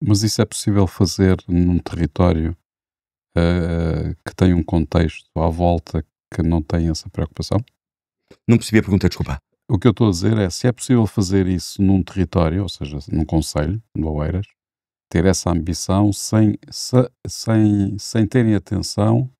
Mas isso é possível fazer num território que tem um contexto à volta que não tem essa preocupação? Não percebi a pergunta, desculpa. O que eu estou a dizer é se é possível fazer isso num território, ou seja, num concelho de Oeiras, ter essa ambição sem terem atenção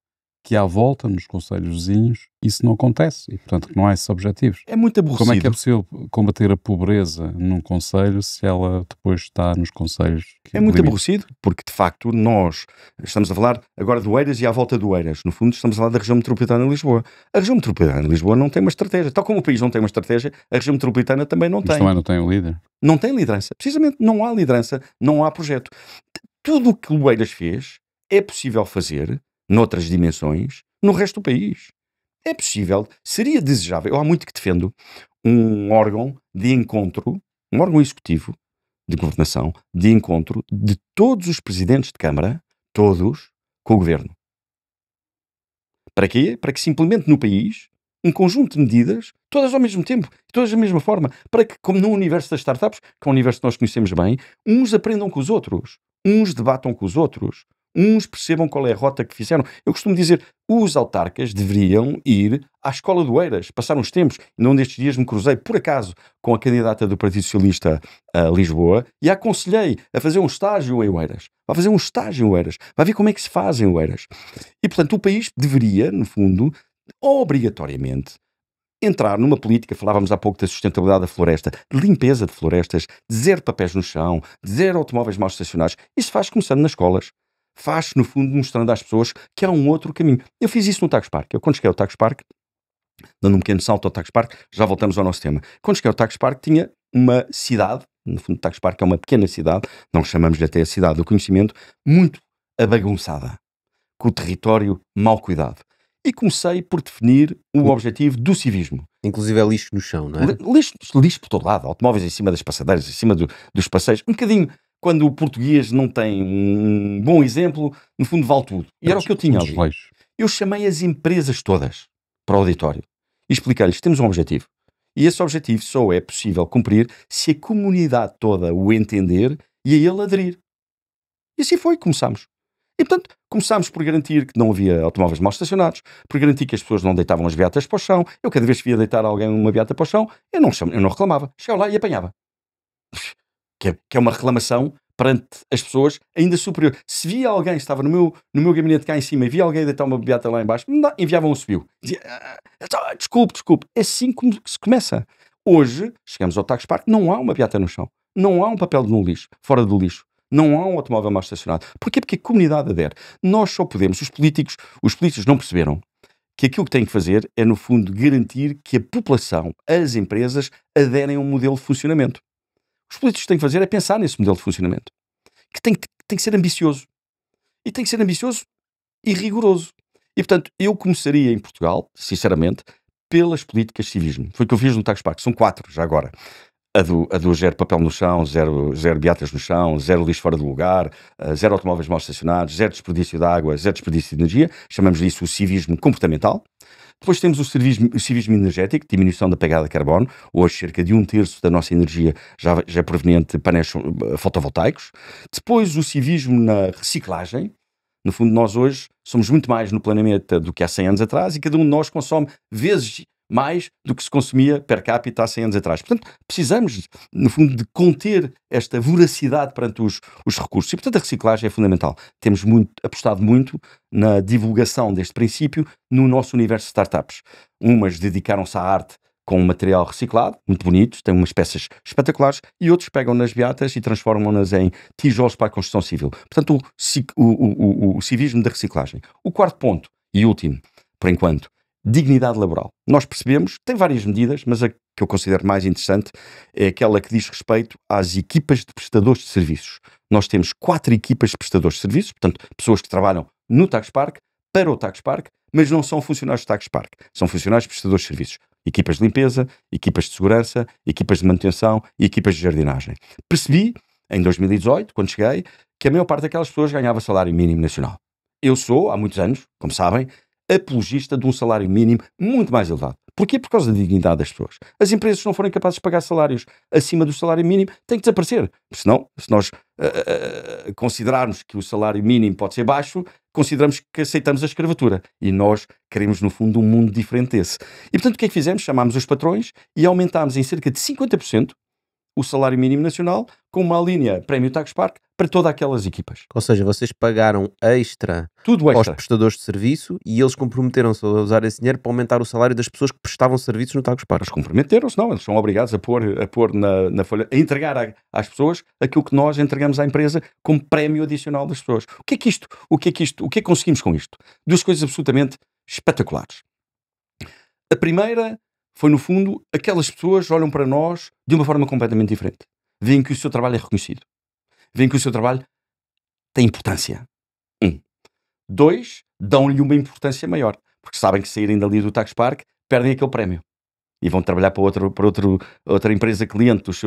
que à volta, nos concelhos vizinhos, isso não acontece e, portanto, que não há esses objetivos. É muito Como é que é aborrecido. possível combater a pobreza num concelho se ela depois está nos concelhos que É muito limitam? aborrecido, porque de facto nós estamos a falar agora do Oeiras e à volta do Oeiras. No fundo, estamos a falar da região metropolitana de Lisboa. A região metropolitana de Lisboa não tem uma estratégia. Tal como o país não tem uma estratégia, a região metropolitana também não Mas tem. também não tem um líder? Não tem liderança. Precisamente, não há liderança, não há projeto. Tudo o que o Oeiras fez é possível fazer, noutras dimensões, no resto do país. É possível, seria desejável. Eu há muito que defendo um órgão de encontro, um órgão executivo de governação, de encontro de todos os presidentes de Câmara, todos, com o governo. Para quê? Para que se implemente no país um conjunto de medidas, todas ao mesmo tempo, todas da mesma forma, para que, como no universo das startups, que é um universo que nós conhecemos bem, uns aprendam com os outros, uns debatam com os outros, uns percebam qual é a rota que fizeram. Eu costumo dizer, os autarcas deveriam ir à escola do Oeiras, passar uns tempos. Num destes dias me cruzei, por acaso, com a candidata do Partido Socialista a Lisboa e a aconselhei a fazer um estágio em Oeiras. Vai fazer um estágio em Oeiras. Vai ver como é que se faz em Oeiras. E, portanto, o país deveria, no fundo, obrigatoriamente, entrar numa política, falávamos há pouco da sustentabilidade da floresta, de limpeza de florestas, de zero papéis no chão, de zero automóveis mal estacionados. Isso faz começando nas escolas. Faz, no fundo, mostrando às pessoas que há um outro caminho. Eu fiz isso no Tagus Park. Eu, quando cheguei ao Tagus Park, dando um pequeno salto ao Tagus Park, já voltamos ao nosso tema. Quando cheguei ao Tagus Park, tinha uma cidade, no fundo, o Tagus Park é uma pequena cidade, não chamamos-lhe até a cidade do conhecimento, muito abagunçada, com o território mal cuidado. E comecei por definir o objetivo do civismo. Inclusive é lixo no chão, não é? Lixo por todo lado, automóveis em cima das passadeiras, em cima dos passeios, um bocadinho. Quando o português não tem um bom exemplo, no fundo vale tudo. E era o que eu tinha ali. Eu chamei as empresas todas para o auditório e expliquei-lhes, temos um objetivo. E esse objetivo só é possível cumprir se a comunidade toda o entender e a ele aderir. E assim foi, começámos. E, portanto, começámos por garantir que não havia automóveis mal estacionados, por garantir que as pessoas não deitavam as beatas para o chão. Eu, cada vez que via deitar alguém uma beata para o chão, eu não reclamava. Chegava lá e apanhava. Que é uma reclamação perante as pessoas ainda superior. Se via alguém, estava no meu gabinete cá em cima, e via alguém deitar uma beata lá em baixo, enviavam um subiu. Dizia, desculpe. É assim que se começa. Hoje, chegamos ao Tagus Park, não há uma beata no chão. Não há um papel no lixo, fora do lixo. Não há um automóvel mal estacionado. Porquê? Porque a comunidade adere. Nós só podemos, os políticos não perceberam que aquilo que têm que fazer é, no fundo, garantir que a população, as empresas, aderem a um modelo de funcionamento. Os políticos têm que fazer é pensar nesse modelo de funcionamento. Que tem que ser ambicioso. E tem que ser ambicioso e rigoroso. E, portanto, eu começaria em Portugal, sinceramente, pelas políticas de civismo. Foi o que eu fiz no Tagus Park. São 4, já agora. A do zero papel no chão, zero beatas no chão, zero lixo fora do lugar, zero automóveis mal estacionados, zero desperdício de água, zero desperdício de energia. Chamamos disso o civismo comportamental. Depois temos o civismo energético, diminuição da pegada de carbono. Hoje, cerca de 1/3 da nossa energia já é proveniente de painéis fotovoltaicos. Depois, o civismo na reciclagem. No fundo, nós hoje somos muito mais no planeta do que há 100 anos atrás e cada um de nós consome vezes mais do que se consumia per capita há 100 anos atrás. Portanto, precisamos, no fundo, de conter esta voracidade perante os recursos. E, portanto, a reciclagem é fundamental. Temos apostado muito na divulgação deste princípio no nosso universo de startups. Umas dedicaram-se à arte com material reciclado, muito bonitos, têm umas peças espetaculares, e outros pegam nas beatas e transformam-nas em tijolos para a construção civil. Portanto, o civismo da reciclagem. O quarto ponto, e último, por enquanto, dignidade laboral. Nós percebemos, tem várias medidas, mas a que eu considero mais interessante é aquela que diz respeito às equipas de prestadores de serviços. Nós temos 4 equipas de prestadores de serviços, portanto, pessoas que trabalham no Tagus Park, para o Tagus Park, mas não são funcionários do Tagus Park. São funcionários de prestadores de serviços. Equipas de limpeza, equipas de segurança, equipas de manutenção e equipas de jardinagem. Percebi, em 2018, quando cheguei, que a maior parte daquelas pessoas ganhava salário mínimo nacional. Eu sou, há muitos anos, como sabem, apologista de um salário mínimo muito mais elevado. Porquê? Por causa da dignidade das pessoas. As empresas, se não forem capazes de pagar salários acima do salário mínimo, têm que desaparecer. Senão, se nós considerarmos que o salário mínimo pode ser baixo, consideramos que aceitamos a escravatura. E nós queremos, no fundo, um mundo diferente desse. E, portanto, o que é que fizemos? Chamámos os patrões e aumentámos em cerca de 50% o salário mínimo nacional com uma linha Prémio Tagus Park para todas aquelas equipas. Ou seja, vocês pagaram extra Tudo aos extra. prestadores de serviço e eles comprometeram-se a usar esse dinheiro para aumentar o salário das pessoas que prestavam serviços no Tagus Park. Eles comprometeram-se, não, eles são obrigados a pôr na folha, a entregar às pessoas aquilo que nós entregamos à empresa como prémio adicional das pessoas. O que é que conseguimos com isto? Duas coisas absolutamente espetaculares. A primeira foi, no fundo, aquelas pessoas olham para nós de uma forma completamente diferente. Veem que o seu trabalho é reconhecido. Veem que o seu trabalho tem importância. 2, dão-lhe uma importância maior. Porque sabem que saírem dali do Tagus Park, perdem aquele prémio. E vão trabalhar para outra empresa cliente dos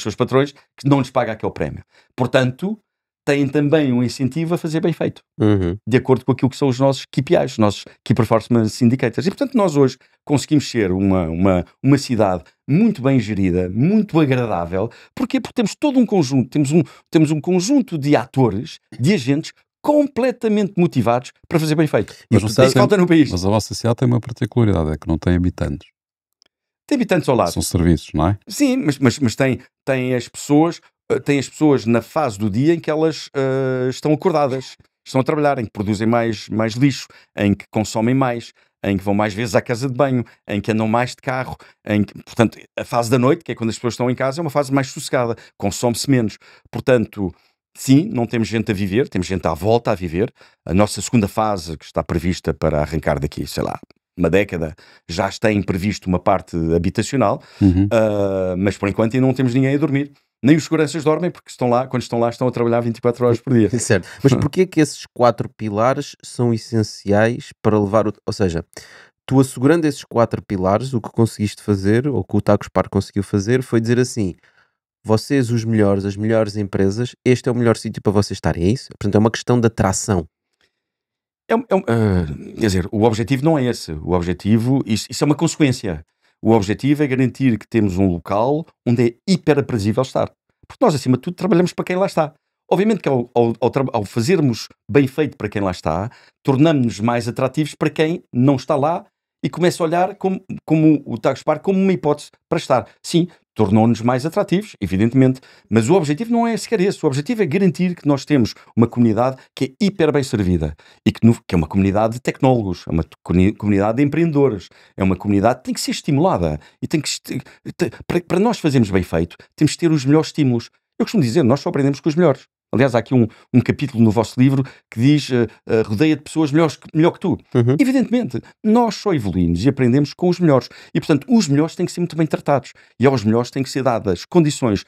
seus patrões que não lhes paga aquele prémio. Portanto, têm também um incentivo a fazer bem feito. De acordo com aquilo que são os nossos KPIs, os nossos Key Performance Indicators. E, portanto, nós hoje conseguimos ser uma cidade muito bem gerida, muito agradável. Porquê? Porque temos todo um conjunto, temos um conjunto de atores, de agentes completamente motivados para fazer bem feito. Mas isso falta no país. Mas a vossa cidade tem uma particularidade, é que não tem habitantes. Tem habitantes ao lado. São serviços, não é? Sim, mas tem as pessoas na fase do dia em que elas estão acordadas, estão a trabalhar, em que produzem mais lixo, em que consomem mais, em que vão mais vezes à casa de banho, em que andam mais de carro, portanto, a fase da noite, que é quando as pessoas estão em casa, é uma fase mais sossegada, consome-se menos. Portanto, sim, não temos gente a viver, temos gente à volta a viver. A nossa segunda fase, que está prevista para arrancar daqui, sei lá, uma década, já tem previsto uma parte habitacional, mas por enquanto ainda não temos ninguém a dormir. Nem os seguranças dormem, porque quando estão lá estão a trabalhar 24 horas por dia. Certo. Mas porquê que esses 4 pilares são essenciais para levar ou seja, tu assegurando esses 4 pilares, o que conseguiste fazer, ou que o Tagus Park conseguiu fazer, foi dizer assim: vocês, os melhores, as melhores empresas, este é o melhor sítio para vocês estarem, é isso? Portanto, é uma questão de atração. Quer dizer, o objetivo não é esse. O objetivo, isso é uma consequência. O objetivo é garantir que temos um local onde é hiper aprazível estar. Porque nós, acima de tudo, trabalhamos para quem lá está. Obviamente que ao fazermos bem feito para quem lá está, tornamos-nos mais atrativos para quem não está lá e começa a olhar como o Tagus Park como uma hipótese para estar. Sim, tornou-nos mais atrativos, evidentemente, mas o objetivo não é sequer esse. O objetivo é garantir que nós temos uma comunidade que é hiper bem servida e que é uma comunidade de tecnólogos, é uma comunidade de empreendedores, é uma comunidade que tem que ser estimulada e para nós fazermos bem feito, temos que ter os melhores estímulos. Eu costumo dizer, nós só aprendemos com os melhores. Aliás, há aqui um capítulo no vosso livro que diz rodeia de pessoas melhor que tu. Evidentemente, nós só evoluímos e aprendemos com os melhores. E, portanto, os melhores têm que ser muito bem tratados. E aos melhores têm que ser dadas condições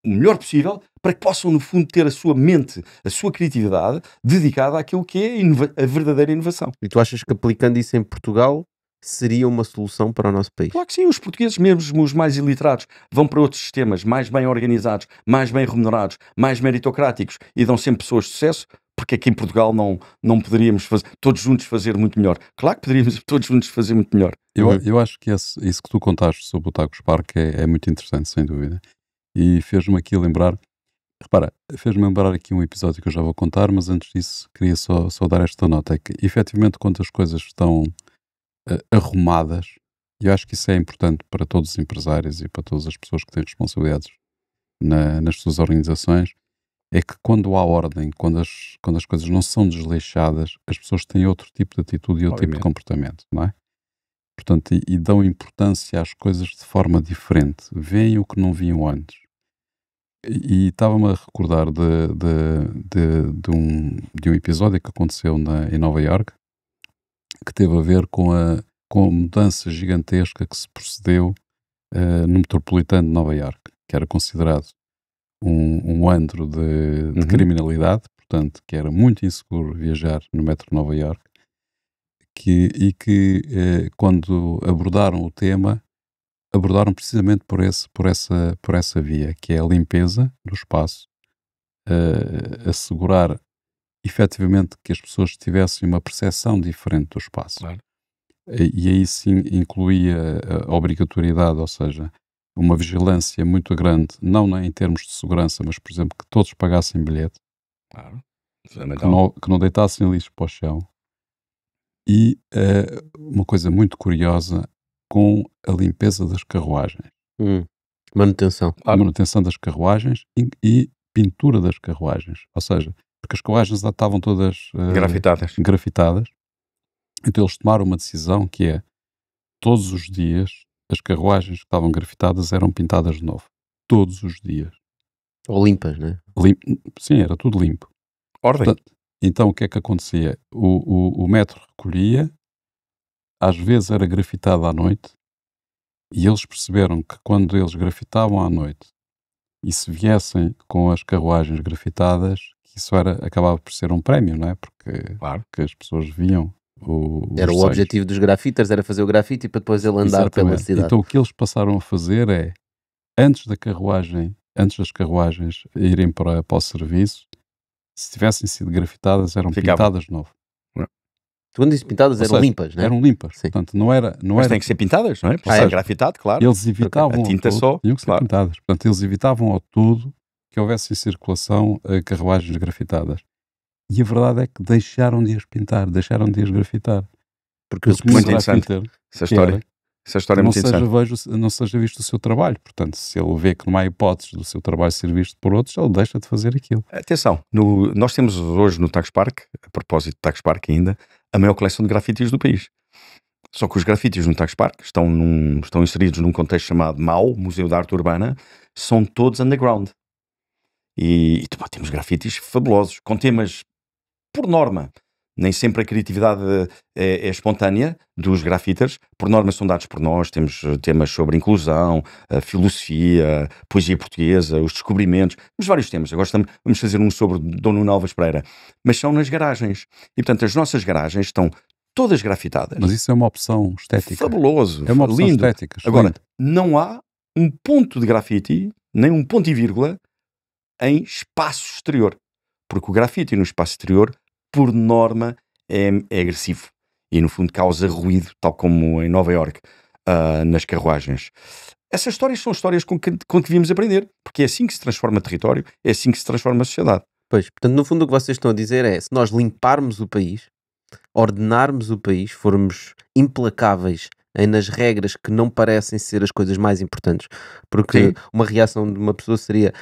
o melhor possível para que possam, no fundo, ter a sua mente, a sua criatividade dedicada àquilo que é a verdadeira inovação. E tu achas que aplicando isso em Portugal seria uma solução para o nosso país? Claro que sim, os portugueses, mesmo os mais iliterados, vão para outros sistemas mais bem organizados, mais bem remunerados, mais meritocráticos e dão sempre pessoas de sucesso, porque aqui em Portugal não poderíamos todos juntos fazer muito melhor. Claro que poderíamos todos juntos fazer muito melhor. Eu acho que isso que tu contaste sobre o Tagus Park é muito interessante, sem dúvida. E fez-me aqui lembrar, aqui um episódio que eu já vou contar, mas antes disso queria só dar esta nota, é que efetivamente quando as coisas estão arrumadas, e eu acho que isso é importante para todos os empresários e para todas as pessoas que têm responsabilidades nas suas organizações, é que quando há ordem, quando as coisas não são desleixadas, as pessoas têm outro tipo de atitude e outro tipo de comportamento, não é? Portanto, e dão importância às coisas de forma diferente, veem o que não viam antes. E estava-me a recordar de um episódio que aconteceu em Nova Iorque, que teve a ver com a mudança gigantesca que se procedeu no metropolitano de Nova Iorque, que era considerado um antro de criminalidade, portanto, que era muito inseguro viajar no metro de Nova Iorque, quando abordaram o tema, abordaram precisamente por essa via, que é a limpeza do espaço, assegurar efetivamente que as pessoas tivessem uma percepção diferente do espaço. Claro. E aí sim incluía a obrigatoriedade, ou seja, uma vigilância muito grande, não em termos de segurança, mas, por exemplo, que todos pagassem bilhete, Claro. que não deitassem lixo para o chão. E uma coisa muito curiosa, com a limpeza das carruagens. Manutenção. A manutenção das carruagens e pintura das carruagens. Ou seja, porque as carruagens lá estavam todas grafitadas. Então eles tomaram uma decisão que é, todos os dias, as carruagens que estavam grafitadas eram pintadas de novo. Todos os dias. Ou limpas, né? Sim, era tudo limpo. Ordem. Portanto, então o que é que acontecia? O metro recolhia, às vezes era grafitado à noite, e eles perceberam que quando eles grafitavam à noite e se viessem com as carruagens grafitadas, que isso acabava por ser um prémio, não é? Porque as pessoas viam era o objetivo dos grafiters, era fazer o grafite para depois ele andar pela cidade. Então o que eles passaram a fazer é, antes das carruagens irem para o serviço, se tivessem sido grafitadas, eram pintadas de novo. Quando disse pintadas, eram limpas, né? Eram limpas. Sim. Portanto, não era... Mas tem que ser pintadas, não é? Para ser grafitado, claro. Eles evitavam a tinta todo, tinham que ser pintadas. Portanto, eles evitavam ao todo que houvesse em circulação carruagens grafitadas. E a verdade é que deixaram de as pintar, deixaram de as grafitar. Porque muito interessante essa história é muito interessante. Não seja visto o seu trabalho. Portanto, se ele vê que não há hipóteses do seu trabalho ser visto por outros, ele deixa de fazer aquilo. Atenção, nós temos hoje no Tagus Park, a propósito do Tagus Park ainda, a maior coleção de grafites do país. Só que os grafites no Tagus Park estão inseridos num contexto chamado MAU, Museu de Arte Urbana, são todos underground. E temos grafites fabulosos, com temas, por norma, nem sempre a criatividade é espontânea dos grafiters, por norma são dados por nós, temos temas sobre inclusão, a filosofia, poesia portuguesa, os descobrimentos, temos vários temas. Agora vamos fazer um sobre Dom Nuno Alves Pereira, mas são nas garagens. E portanto as nossas garagens estão todas grafitadas. Mas isso é uma opção estética. Fabuloso, é uma opção lindo. Estética. Agora, não há um ponto de grafite, nem um ponto e vírgula, em espaço exterior. Porque o grafite no espaço exterior, por norma, é agressivo. E, no fundo, causa ruído, tal como em Nova Iorque, nas carruagens. Essas histórias são histórias com que devíamos aprender. Porque é assim que se transforma território, é assim que se transforma a sociedade. Pois, portanto, no fundo o que vocês estão a dizer é, se nós limparmos o país, ordenarmos o país, formos implacáveis nas regras que não parecem ser as coisas mais importantes. Porque uma reação de uma pessoa seria...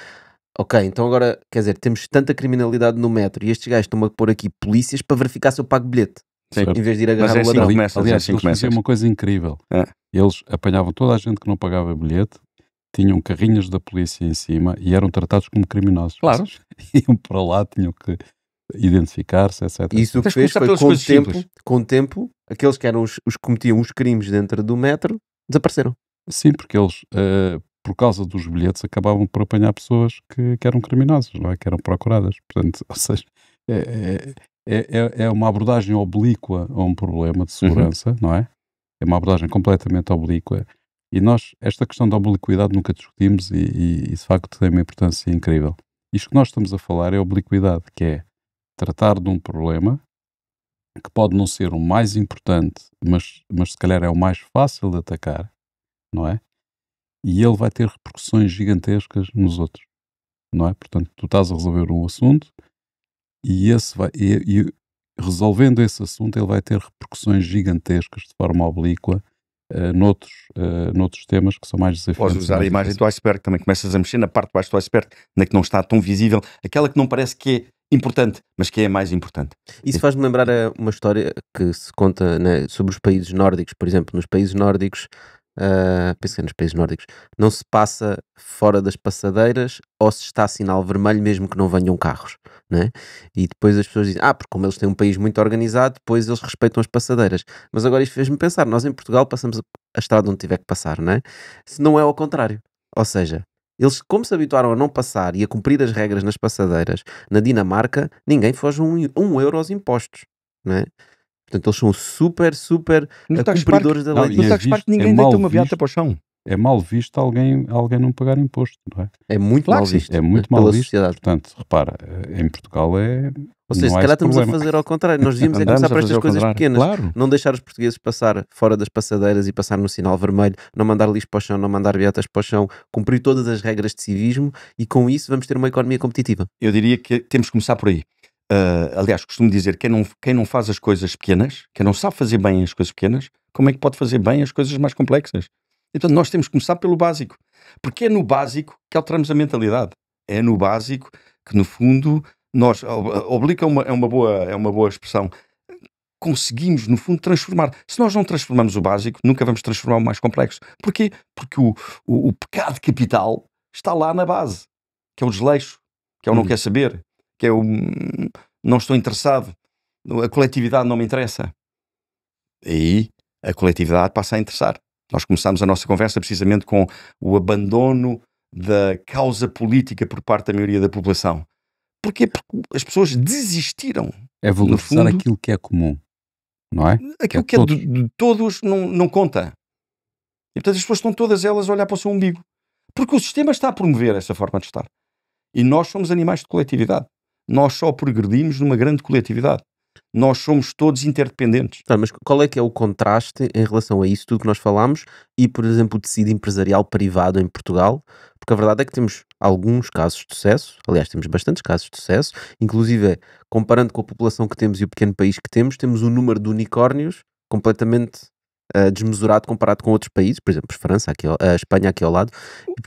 Ok, então agora, quer dizer, temos tanta criminalidade no metro e estes gajos estão a pôr aqui polícias para verificar se eu pago bilhete. Sim. Em vez de ir agarrar o ladrão. Aliás, eles faziam uma coisa incrível. Eles apanhavam toda a gente que não pagava bilhete, tinham carrinhas da polícia em cima e eram tratados como criminosos. Claro. Iam para lá, tinham que identificar-se, etc. Isso o que fez foi, com o tempo, aqueles que eram os que cometiam os crimes dentro do metro, desapareceram. Sim, porque eles... por causa dos bilhetes, acabavam por apanhar pessoas que eram criminosas, não é? Que eram procuradas. Portanto, ou seja, é uma abordagem oblíqua a um problema de segurança, não é? É uma abordagem completamente oblíqua. E nós, esta questão da obliquidade nunca discutimos e de facto tem uma importância incrível. Isto que nós estamos a falar é obliquidade, que é tratar de um problema que pode não ser o mais importante, mas se calhar é o mais fácil de atacar, não é? E ele vai ter repercussões gigantescas nos outros, não é? Portanto, tu estás a resolver um assunto e resolvendo esse assunto ele vai ter repercussões gigantescas de forma oblíqua noutros temas que são mais desafiantes. Podes usar a imagem do iceberg, também começas a mexer na parte de baixo do iceberg, na que não está tão visível, aquela que não parece que é importante, mas que é a mais importante. Isso faz-me lembrar uma história que se conta, né, sobre os países nórdicos, por exemplo. Nos países nórdicos, penso que é nos países nórdicos, não se passa fora das passadeiras ou se está sinal vermelho mesmo que não venham carros, né? E depois as pessoas dizem, porque como eles têm um país muito organizado, depois eles respeitam as passadeiras. Mas agora isto fez-me pensar, nós em Portugal passamos a estrada onde tiver que passar, né? Se não é ao contrário, ou seja, eles como se habituaram a não passar e a cumprir as regras nas passadeiras, na Dinamarca ninguém foge um euro aos impostos, né? Portanto, eles são super cumpridores da lei. No Tagus Park ninguém deita uma beata para o chão. É mal visto alguém não pagar imposto, não é? É muito mal visto. É muito mal visto. Sociedade. Portanto, repara, em Portugal é Ou seja, não se há calhar esse estamos a problema. fazer ao contrário. Nós devíamos Andamos começar a por fazer estas ao coisas contrário. pequenas. Claro. Não deixar os portugueses passar fora das passadeiras e passar no sinal vermelho, não mandar lixo para o chão, não mandar beatas para o chão, cumprir todas as regras de civismo e com isso vamos ter uma economia competitiva. Eu diria que temos que começar por aí. Aliás, costumo dizer, quem não faz as coisas pequenas, quem não sabe fazer bem as coisas pequenas, como é que pode fazer bem as coisas mais complexas? Então nós temos que começar pelo básico. Porque é no básico que alteramos a mentalidade. É no básico que, no fundo, nós... Oblique é uma boa expressão. Conseguimos, no fundo, transformar. Se nós não transformamos o básico, nunca vamos transformar o mais complexo. Porquê? Porque o pecado capital está lá na base, que é o desleixo, que é o não quer saber, que é o não estou interessado, a coletividade não me interessa. Aí a coletividade passa a interessar. Nós começamos a nossa conversa precisamente com o abandono da causa política por parte da maioria da população. Porquê? Porque as pessoas desistiram. É valorizar aquilo que é comum, não é? Aquilo que é de todos não conta. E portanto as pessoas estão todas elas a olhar para o seu umbigo. Porque o sistema está a promover essa forma de estar. E nós somos animais de coletividade. Nós só progredimos numa grande coletividade. Nós somos todos interdependentes. Mas qual é que é o contraste em relação a isso tudo que nós falámos e, por exemplo, o tecido empresarial privado em Portugal? Porque a verdade é que temos alguns casos de sucesso, aliás, temos bastantes casos de sucesso, inclusive comparando com a população que temos e o pequeno país que temos um número de unicórnios completamente desmesurado comparado com outros países, por exemplo, França, a Espanha aqui ao lado.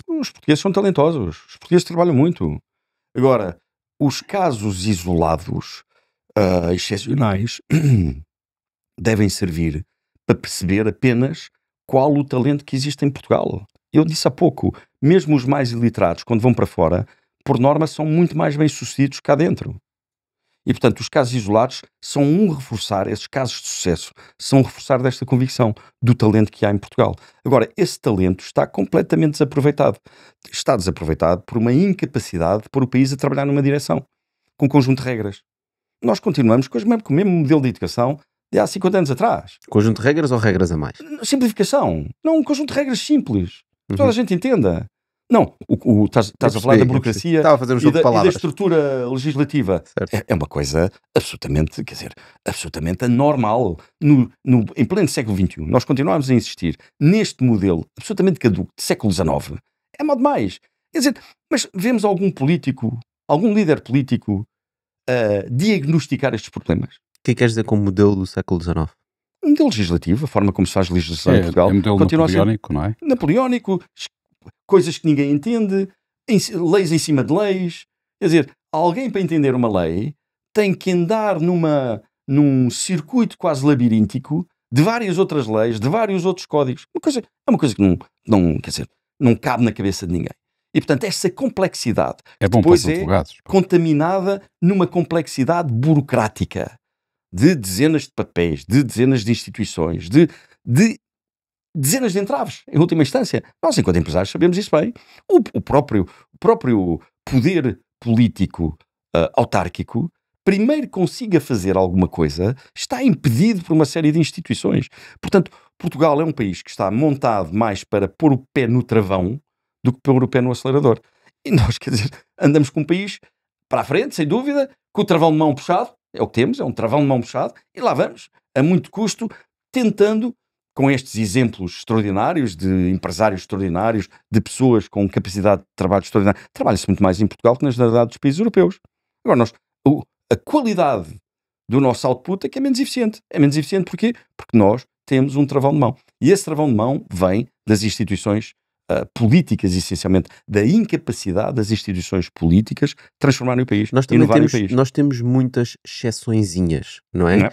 Os portugueses são talentosos, os portugueses trabalham muito. Agora, os casos isolados, excepcionais, devem servir para perceber apenas qual o talento que existe em Portugal. Eu disse há pouco, mesmo os mais iliterados, quando vão para fora, por norma são muito mais bem-sucedidos cá dentro. E, portanto, os casos isolados são reforçar, esses casos de sucesso, são reforçar desta convicção do talento que há em Portugal. Agora, esse talento está completamente desaproveitado. Está desaproveitado por uma incapacidade de pôr o país a trabalhar numa direção, com um conjunto de regras. Nós continuamos com o mesmo modelo de educação de há 50 anos atrás. Conjunto de regras ou regras a mais? Simplificação. Não, um conjunto de regras simples. Que toda a gente entenda. Não, estás a falar da burocracia Estava a fazer um jogo de e da palavras. estrutura legislativa. É uma coisa absolutamente, absolutamente anormal. Em pleno século XXI, nós continuamos a insistir neste modelo absolutamente caduco de século XIX. É mal demais. Quer dizer, mas vemos algum político, algum líder político diagnosticar estes problemas? O que é que queres dizer com o modelo do século XIX? Um modelo legislativo, a forma como se faz legislação em Portugal. É um modelo napoleónico, não é? Napoleónico, coisas que ninguém entende, leis em cima de leis. Quer dizer, alguém para entender uma lei tem que andar num circuito quase labiríntico de várias outras leis, de vários outros códigos. É uma coisa que não cabe na cabeça de ninguém. E, portanto, essa complexidade depois é contaminada numa complexidade burocrática de dezenas de papéis, de dezenas de instituições, de dezenas de entraves, em última instância. Nós, enquanto empresários, sabemos isso bem. O próprio poder político autárquico, primeiro consiga fazer alguma coisa, está impedido por uma série de instituições. Portanto, Portugal é um país que está montado mais para pôr o pé no travão do que pôr o pé no acelerador. E nós, quer dizer, andamos com um país para a frente, sem dúvida, com o travão de mão puxado, é o que temos, é um travão de mão puxado, e lá vamos, a muito custo, tentando, com estes exemplos extraordinários de empresários extraordinários, de pessoas com capacidade de trabalho extraordinária, trabalha-se muito mais em Portugal que na generalidade dos países europeus. Agora, a qualidade do nosso output é que é menos eficiente. É menos eficiente porquê? Porque nós temos um travão de mão. E esse travão de mão vem das instituições políticas, essencialmente, da incapacidade das instituições políticas transformarem o país, inovarem o país. Nós temos muitas exceçõezinhas, não é?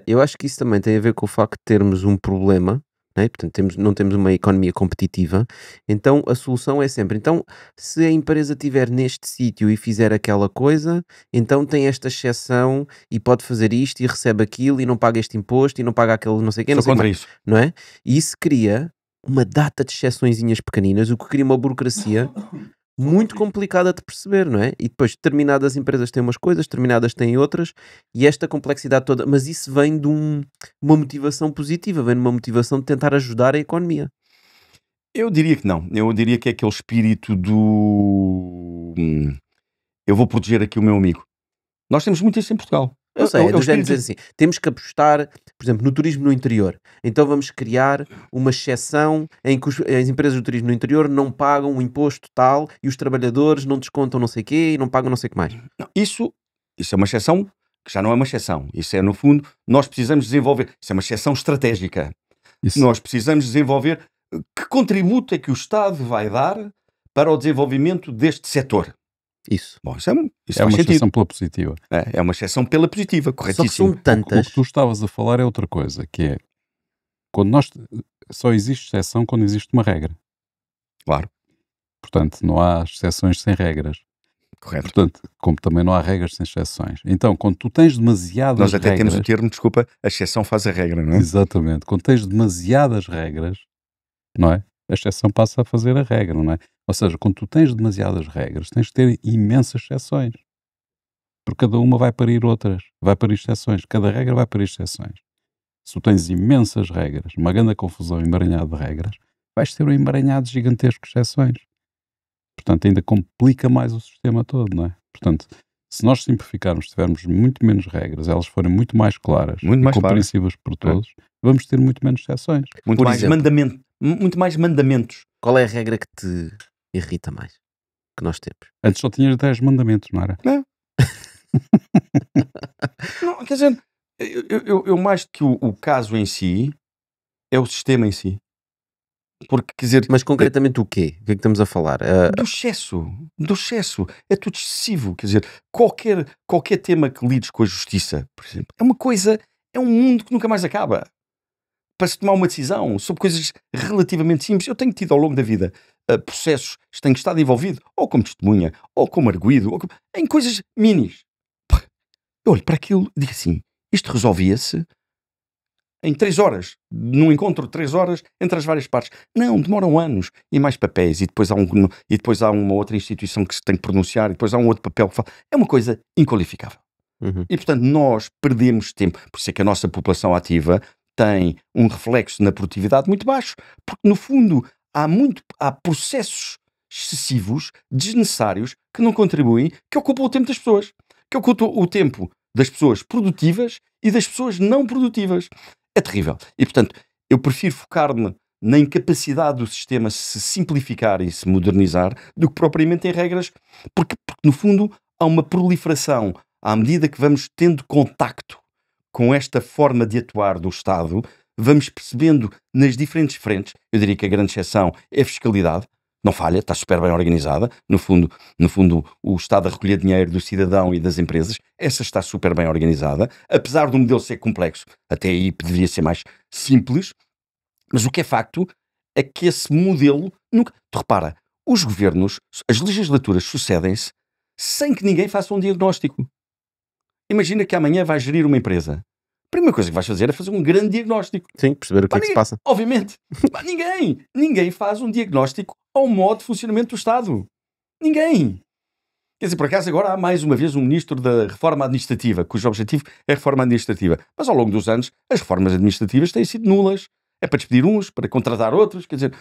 Eu acho que isso também tem a ver com o facto de termos um problema, não é? Portanto, não temos uma economia competitiva, então a solução é sempre, então, se a empresa estiver neste sítio e fizer aquela coisa, então tem esta exceção e pode fazer isto e recebe aquilo e não paga este imposto e não paga aquele não sei o quê, não sei contra isso. Não é? E isso cria uma data de exceçõezinhas pequeninas, o que cria uma burocracia muito complicada de perceber, não é? E depois determinadas empresas têm umas coisas, determinadas têm outras, e esta complexidade toda, mas isso vem de uma motivação positiva, vem de uma motivação de tentar ajudar a economia. Eu diria que não. Eu diria que é aquele espírito do eu vou proteger aqui o meu amigo. Nós temos muito isso em Portugal. Eu sei, é do género dizer assim, temos que apostar, por exemplo, no turismo no interior. Então vamos criar uma exceção em que as empresas do turismo no interior não pagam um imposto tal e os trabalhadores não descontam não sei o quê e não pagam não sei o que mais. Não, isso é uma exceção que já não é uma exceção. Isso é, no fundo, nós precisamos desenvolver. Isso é uma exceção estratégica. Isso. Nós precisamos desenvolver que contributo é que o Estado vai dar para o desenvolvimento deste setor. Isso. Bom, isso é uma exceção pela positiva. É uma exceção pela positiva, corretíssimo. Só que são tantas. O que tu estavas a falar é outra coisa, que é quando nós só existe exceção quando existe uma regra. Claro. Portanto, não há exceções sem regras. Correto. Portanto, como também não há regras sem exceções. Então, quando tu tens demasiadas regras... Nós até temos o termo, desculpa, a exceção faz a regra, não é? Exatamente. Quando tens demasiadas regras, não é? A exceção passa a fazer a regra, não é? Ou seja, quando tu tens demasiadas regras, tens de ter imensas exceções. Porque cada uma vai parir outras. Vai parir exceções. Cada regra vai parir exceções. Se tu tens imensas regras, uma grande confusão, emaranhado de regras, vais ter um emaranhado gigantesco de exceções. Portanto, ainda complica mais o sistema todo, não é? Portanto, se nós simplificarmos, tivermos muito menos regras, elas forem muito mais claras e compreensíveis por todos, vamos ter muito menos exceções. Muito mais mandamentos. Qual é a regra que te irrita mais? Que nós temos? Antes só tinhas 10 mandamentos, não era? Não. Não, quer dizer, eu mais do que o caso em si, é o sistema em si. Porque, quer dizer... Mas concretamente o quê? O que é que estamos a falar? Do excesso. É tudo excessivo. Quer dizer, qualquer tema que lides com a justiça, por exemplo, é uma coisa, é um mundo que nunca mais acaba. Para se tomar uma decisão sobre coisas relativamente simples, eu tenho tido ao longo da vida processos, tenho estado envolvido, ou como testemunha, ou como arguido, em coisas minis. Eu olho para aquilo e digo assim, isto resolvia-se em 3 horas, num encontro de 3 horas entre as várias partes. Não, demoram anos e mais papéis, e depois há uma outra instituição que se tem que pronunciar, e depois há um outro papel que fala. É uma coisa inqualificável. E portanto nós perdemos tempo. Por isso é que a nossa população ativa tem um reflexo na produtividade muito baixo, porque no fundo há processos excessivos, desnecessários, que não contribuem, que ocupam o tempo das pessoas, que ocupam o tempo das pessoas produtivas e das pessoas não produtivas. É terrível. E, portanto, eu prefiro focar-me na incapacidade do sistema se simplificar e se modernizar do que propriamente em regras, porque no fundo, há uma proliferação. À medida que vamos tendo contacto com esta forma de atuar do Estado, vamos percebendo nas diferentes frentes, eu diria que a grande exceção é a fiscalidade, não falha, está super bem organizada, no fundo o Estado a recolher dinheiro do cidadão e das empresas, essa está super bem organizada, apesar do modelo ser complexo, até aí deveria ser mais simples, mas o que é facto é que esse modelo nunca... Tu repara, os governos, as legislaturas sucedem-se sem que ninguém faça um diagnóstico. Imagina que amanhã vais gerir uma empresa. A primeira coisa que vais fazer é fazer um grande diagnóstico. Sim, perceber o que é que se passa. Obviamente. Ninguém faz um diagnóstico ao modo de funcionamento do Estado. Ninguém. Quer dizer, por acaso agora há mais uma vez um ministro da reforma administrativa, cujo objetivo é a reforma administrativa. Mas ao longo dos anos, as reformas administrativas têm sido nulas. É para despedir uns, para contratar outros. Quer dizer,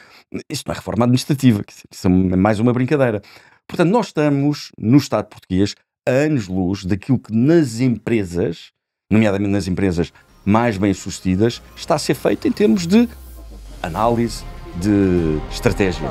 isso não é reforma administrativa. Isso é mais uma brincadeira. Portanto, nós estamos, no Estado português, a anos-luz daquilo que nas empresas, nomeadamente nas empresas mais bem-sucedidas, está a ser feito em termos de análise, de estratégia.